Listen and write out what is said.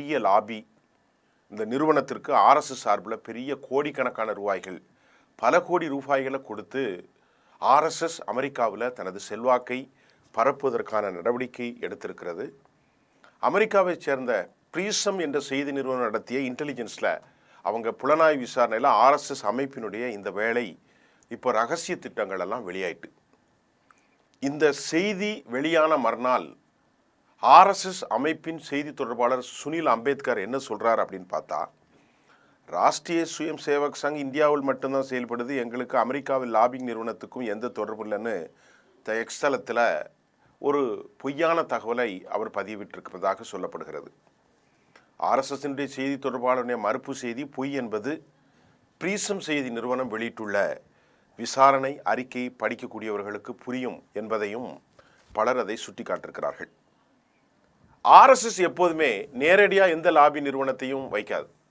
பெரிய லாபி. இந்த நிறுவனத்திற்கு ஆர்எஸ்எஸ் சார்பில் பெரிய கோடிக்கணக்கான ரூபாய்கள், பல கோடி ரூபாய்களை கொடுத்து ஆர்எஸ்எஸ் அமெரிக்காவில் தனது செல்வாக்கை பரப்புவதற்கான நடவடிக்கை எடுத்திருக்கிறது. அமெரிக்காவை சேர்ந்த ப்ரீசம் என்ற செய்தி நிறுவனம் நடத்திய இன்டெலிஜென்ஸில் அவங்க புலனாய்வு விசாரணையில் ஆர்எஸ்எஸ் அமைப்பினுடைய இந்த வேலை இப்போ ரகசிய திட்டங்கள் எல்லாம் வெளியாயிட்டு. இந்த செய்தி வெளியான மறுநாள் ஆர்எஸ்எஸ் அமைப்பின் செய்தி தொடர்பாளர் சுனில் அம்பேத்கர் என்ன சொல்கிறார் அப்படின்னு பார்த்தா, ராஷ்டிரிய சுயம் சேவக் சங் இந்தியாவில் மட்டும்தான் செயல்படுது, எங்களுக்கு அமெரிக்காவில் லாபிங் நிறுவனத்துக்கும் எந்த தொடர்பு இல்லைன்னு எக்ஸ் தளத்தில் ஒரு பொய்யான தகவலை அவர் பதிவிட்டிருக்கிறதாக சொல்லப்படுகிறது. ஆர்எஸ்எஸ்னுடைய செய்தி தொடர்பாளருடைய மறுப்பு செய்தி பொய் என்பது ப்ரீசம் செய்தி நிறுவனம் வெளியிட்டுள்ள விசாரணை அறிக்கை படிக்கக்கூடியவர்களுக்கு புரியும் என்பதையும் பலர் அதை சுட்டிக்காட்டிருக்கிறார்கள். ஆர்எஸ்எஸ் எப்போதுமே நேரடியாக எந்த லாபி நிறுவனத்தையும் வைக்காது.